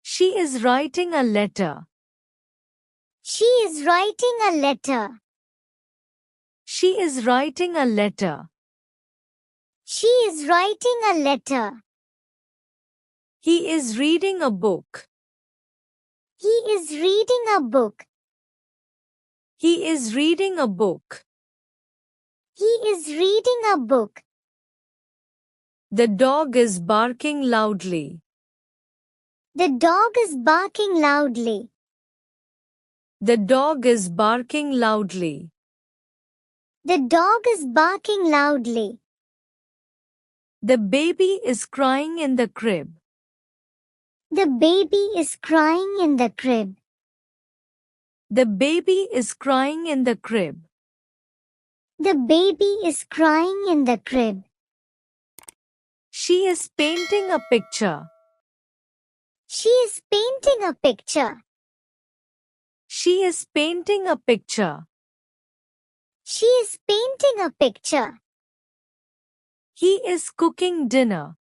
She is writing a letter. She is writing a letter. She is writing a letter. She is writing a letter. He is reading a book. He is reading a book. He is reading a book. He is reading a book. The dog is barking loudly. The dog is barking loudly. The dog is barking loudly. The dog is barking loudly. The baby is crying in the crib. The baby is crying in the crib. The baby is crying in the crib. The baby is crying in the crib. She is painting a picture. She is painting a picture. She is painting a picture. She is painting a picture. He is cooking dinner.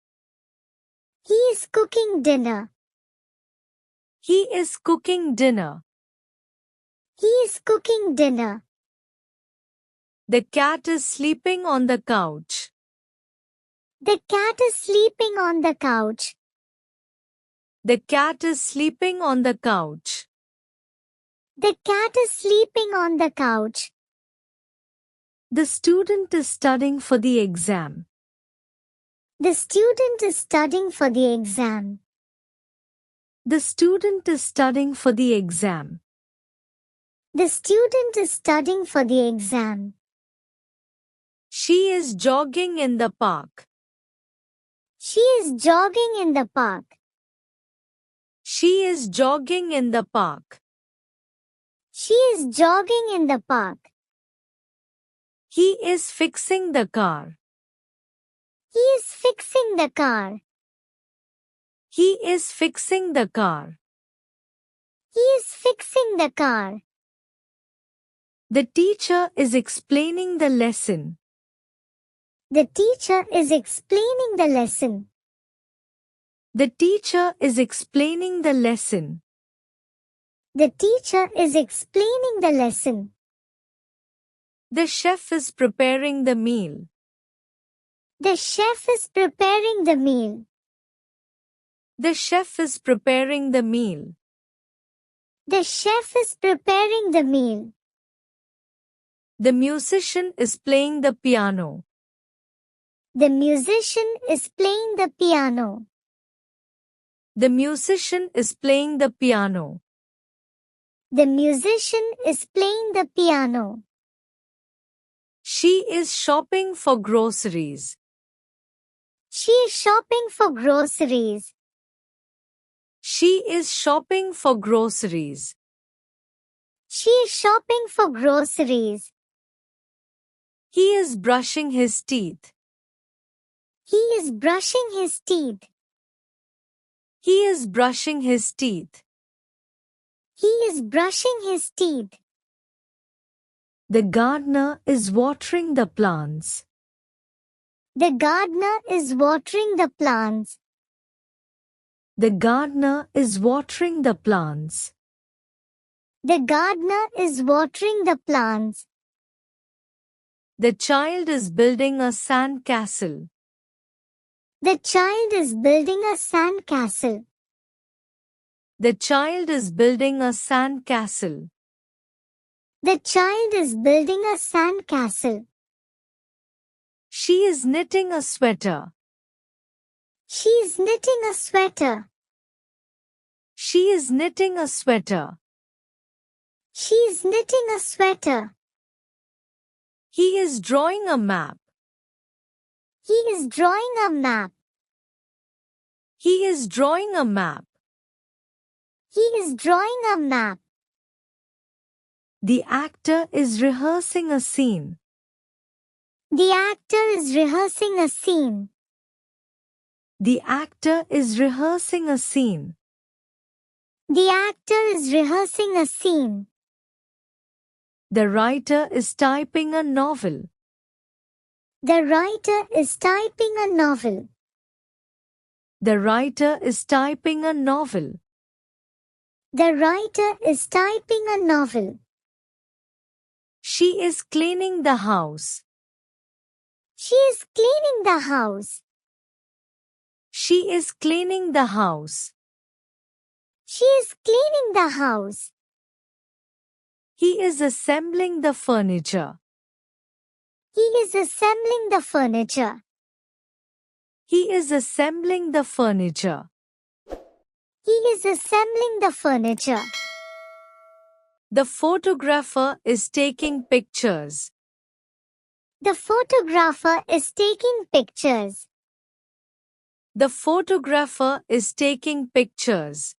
He is cooking dinner. He is cooking dinner. He is cooking dinner. The cat is sleeping on the couch. The cat is sleeping on the couch. The cat is sleeping on the couch. The cat is sleeping on the couch. The student is studying for the exam. The student is studying for the exam. The student is studying for the exam. The student is studying for the exam. She is jogging in the park. She is jogging in the park. She is jogging in the park. She is jogging in the park. He is fixing the car. He is fixing the car. He is fixing the car. He is fixing the car. The teacher is explaining the lesson. The teacher is explaining the lesson. The teacher is explaining the lesson. The teacher is explaining the lesson. The chef is preparing the meal. The chef is preparing the meal. The chef is preparing the meal. The chef is preparing the meal. The musician is playing the piano. The musician is playing the piano. The musician is playing the piano. The musician is playing the piano. She is shopping for groceries. She is shopping for groceries. She is shopping for groceries. She is shopping for groceries. He is brushing his teeth. He is brushing his teeth. He is brushing his teeth. He is brushing his teeth. The gardener is watering the plants. The gardener is watering the plants. The gardener is watering the plants. The gardener is watering the plants. The child is building a sand castle. The child is building a sand castle. The child is building a sand castle. The child is building a sand castle. She is knitting a sweater. She is knitting a sweater. She is knitting a sweater. She is knitting a sweater. He is drawing a map. He is drawing a map. He is drawing a map. He is drawing a map. The actor is rehearsing a scene. The actor is rehearsing a scene. The actor is rehearsing a scene. The actor is rehearsing a scene. The writer is typing a novel. The writer is typing a novel. The writer is typing a novel. The writer is typing a novel. She is cleaning the house. She is cleaning the house. She is cleaning the house. She is cleaning the house. He is assembling the furniture. He is assembling the furniture. He is assembling the furniture. He is assembling the furniture. The photographer is taking pictures. The photographer is taking pictures. The photographer is taking pictures.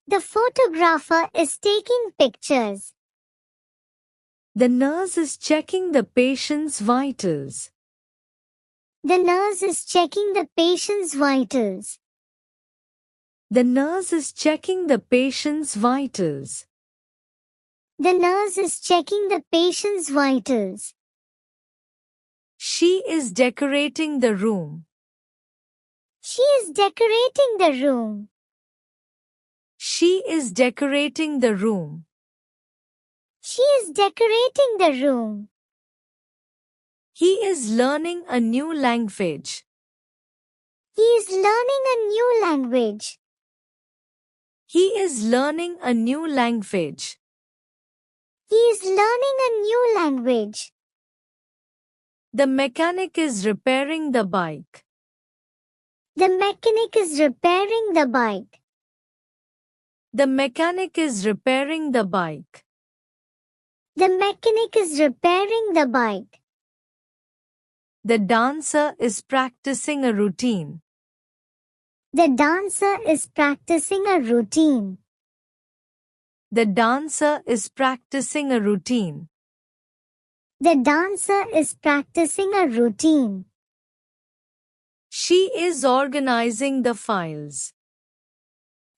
The photographer is taking pictures. The nurse is checking the patient's vitals. The nurse is checking the patient's vitals. The nurse is checking the patient's vitals. The nurse is checking the patient's vitals. She is decorating the room. She is decorating the room. She is decorating the room. She is decorating the room. He is learning a new language. He is learning a new language. He is learning a new language. He is learning a new language. The mechanic is repairing the bike. The mechanic is repairing the bike. The mechanic is repairing the bike. The mechanic is repairing the bike. The dancer is practicing a routine. The dancer is practicing a routine. The dancer is practicing a routine. The dancer is practicing a routine. She is organizing the files.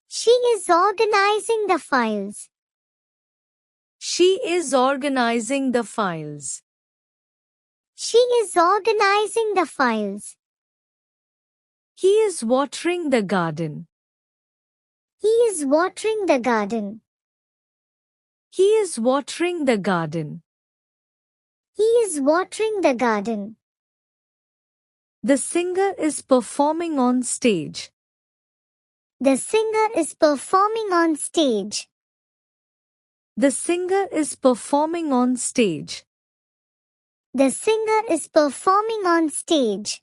She is organizing the files. She is organizing the files. She is organizing the files. He is watering the garden. He is watering the garden. He is watering the garden. He is watering the garden. The singer is performing on stage. The singer is performing on stage. The singer is performing on stage. The singer is performing on stage.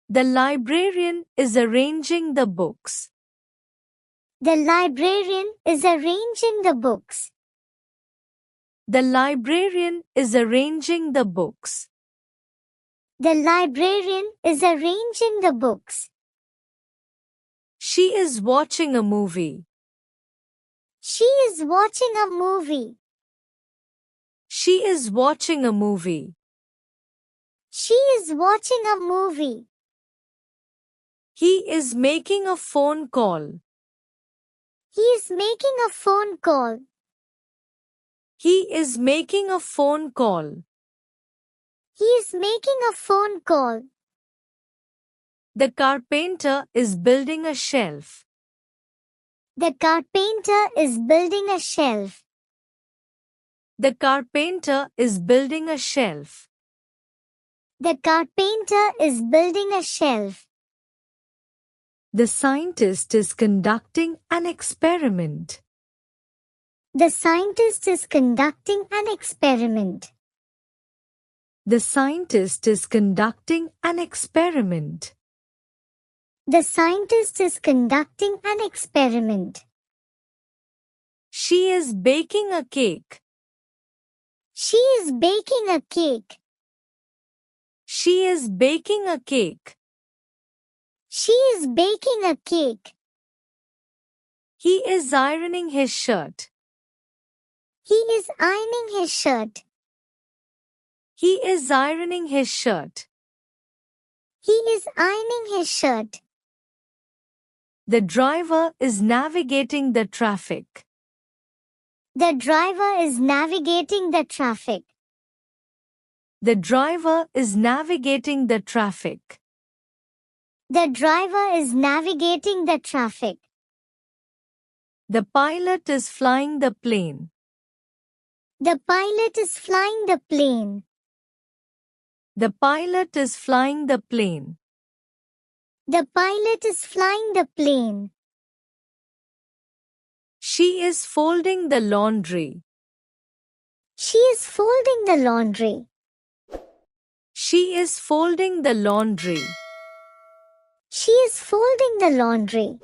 The librarian is arranging the books. The librarian is arranging the books. The librarian is arranging the books. The librarian is arranging the books. She is watching a movie. She is watching a movie. She is watching a movie. She is watching a movie. He is making a phone call. He is making a phone call. He is making a phone call. He is making a phone call. The carpenter is building a shelf. The carpenter is building a shelf. The carpenter is building a shelf. The carpenter is building a shelf. The scientist is conducting an experiment. The scientist is conducting an experiment. The scientist is conducting an experiment. The scientist is conducting an experiment. She is baking a cake. She is baking a cake. She is baking a cake. She is baking a cake. He is ironing his shirt. He is ironing his shirt. He is ironing his shirt. He is ironing his shirt. The driver is navigating the traffic. The driver is navigating the traffic. The driver is navigating the traffic. The driver is navigating the traffic. The pilot is flying the plane. The pilot is flying the plane. The pilot is flying the plane. The pilot is flying the plane. She is folding the laundry. She is folding the laundry. She is folding the laundry. She is folding the laundry.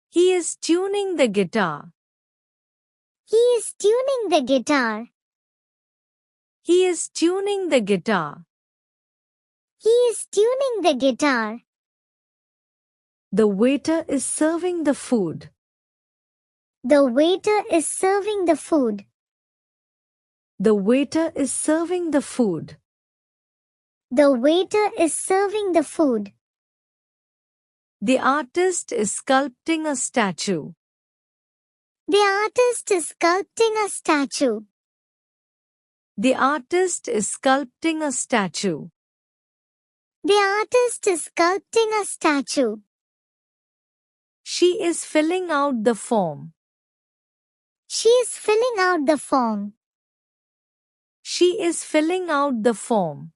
He is tuning the guitar. He is tuning the guitar. He is tuning the guitar. He is tuning the guitar. The waiter is serving the food. The waiter is serving the food. The waiter is serving the food. The waiter is serving the food. The artist is sculpting a statue. The artist is sculpting a statue. The artist is sculpting a statue. The artist is sculpting a statue. She is filling out the form. She is filling out the form. She is filling out the form.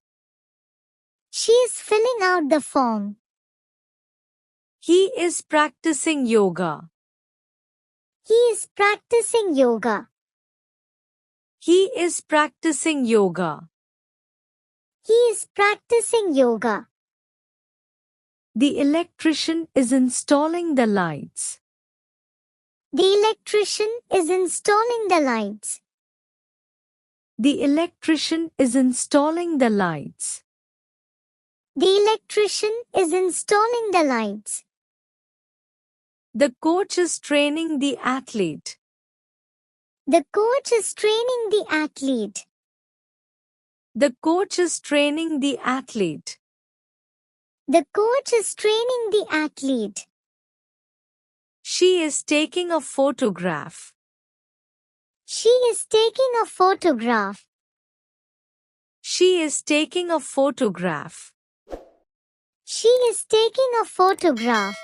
She is filling out the form. He is practicing yoga. He is practicing yoga. He is practicing yoga. He is practicing yoga. The electrician is installing the lights. The electrician is installing the lights. The electrician is installing the lights. The electrician is installing the lights. The coach is training the athlete. The coach is training the athlete. The coach is training the athlete. The coach is training the athlete. She is taking a photograph. She is taking a photograph. She is taking a photograph. She is taking a photograph.